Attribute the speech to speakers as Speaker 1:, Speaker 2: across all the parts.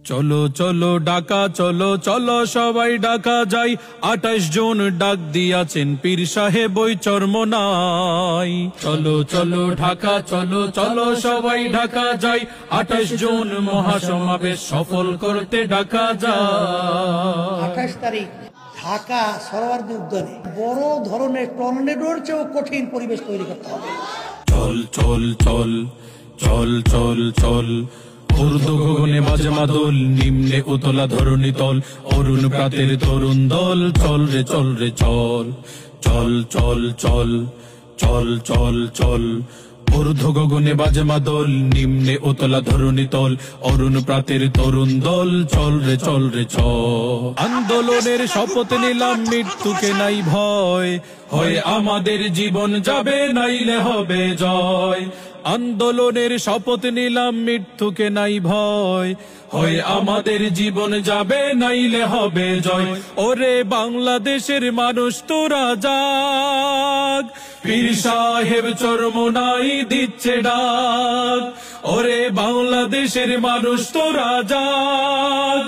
Speaker 1: চলো চলো ঢাকা চলো চলো সবাই ঢাকা যাই 28 জুন ডাক দিয়াছেন পীর সাহেব ওই চরমোনাই। চলো চলো ঢাকা চলো চলো সবাই ঢাকা যাই 28 জুন মহাসমাবেশ সফল করতে ঢাকা যায়।
Speaker 2: 28 তারিখ ঢাকা সরোয়ার্দী উদ্যানে বড় ধরনের টর্নেডোর চেয়েও কঠিন পরিবেশ তৈরি করতে হবে।
Speaker 1: চল চল চল চল চল চল ঊর্ধ্ব গগনে বাজে মাদল, নিম্নে উতলা ধরণী তল, অরুণ প্রাতের তরুণ দল। চল রে চল রে চল চল চল চল চল চল চল ঊর্ধ্ব গগনে বাজে মাদল, নিম্নে উতলা ধরণী তল, অরুণ প্রাতের তরুণ দল। চল রে চল রে চল। আন্দোলনের শপথ নিলাম মৃত্যুকে নাই ভয়, হয় আমাদের জীবন যাবে নাইলে হবে জয়। আন্দোলনের শপথ নিলাম মৃত্যুকে নাই ভয়, হয় আমাদের জীবন যাবে নাইলে হবে জয়। ওরে বাংলাদেশের মানুষ তোরা জাগ, পীর সাহেব চরমোনাই দিচ্ছে ডাক। ওরে বাংলাদেশের মানুষ তোরা জাগ,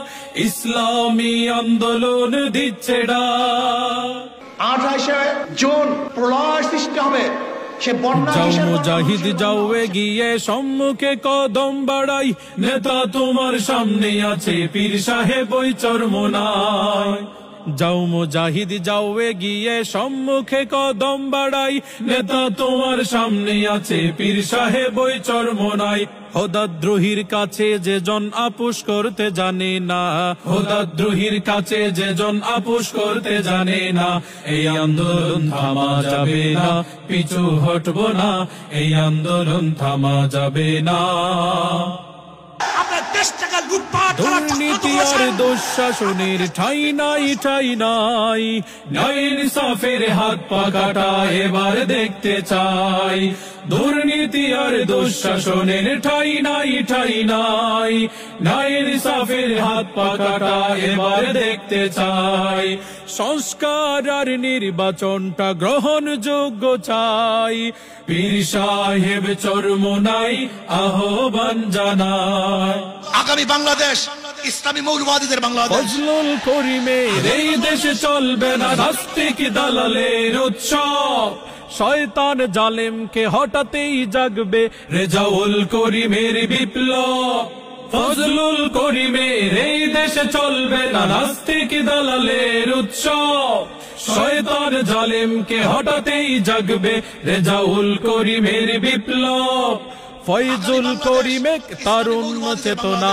Speaker 1: ইসলামী আন্দোলন দিচ্ছে ডাক।
Speaker 3: 28 জুন প্রলয় সৃষ্টি হবে।
Speaker 1: যাও মুজাহিদ যাও এগিয়ে সম্মুখে কদম বাড়াই, নেতা তোমার সামনে আছে পীর সাহেব ওই চরমোনাই। যাও মুজাহিদ যাও এগিয়ে সম্মুখে কদম বাড়াই, নেতা তোমার সামনে আছে পীর সাহেব ওই চরমোনাই। খোদাদ্রোহীর কাছে যে জন আপোষ করতে জানে না, খোদাদ্রোহীর কাছে যে জন আপোষ করতে জানে না। এই আন্দোলন থামা যাবে না, পিছু হটবো না, এই আন্দোলন থামা যাবে না। দুর্নীতি আর দুঃশাসনের ঠাই নাই ঠাই নাই, ন্যায় ইনসাফের হাত পা কাটা এবার দেখতে চাই। দুর্নীতি আর দুঃশাসনের ঠাই নাই ঠাই নাই, ন্যায় ইনসাফের হাত পা কাটা এবার দেখতে চাই। সংস্কার আর নির্বাচনটা গ্রহণযোগ্য চাই, পীর সাহেব চরমোনাই আহ্বান জানায়।
Speaker 3: আগামী বাংলাদেশ ইসলামী মৌলবাদীদের বাংলাদেশ।
Speaker 1: ফজলুল করিমের এই দেশে চলবে না নাস্তিক দালালের উৎসব, শয়তান জালেমকে হঠাতেই জাগবে রেজাউল করিমের বিপ্লব। ফজলুল করিমের এই দেশে চলবে না নাস্তিক দালালের উৎসব, শয়তান জালেমকে হঠাতেই জাগবে রেজাউল করিমের বিপ্লব। ফয়জুল করিমে তারুণ্য চেতনা।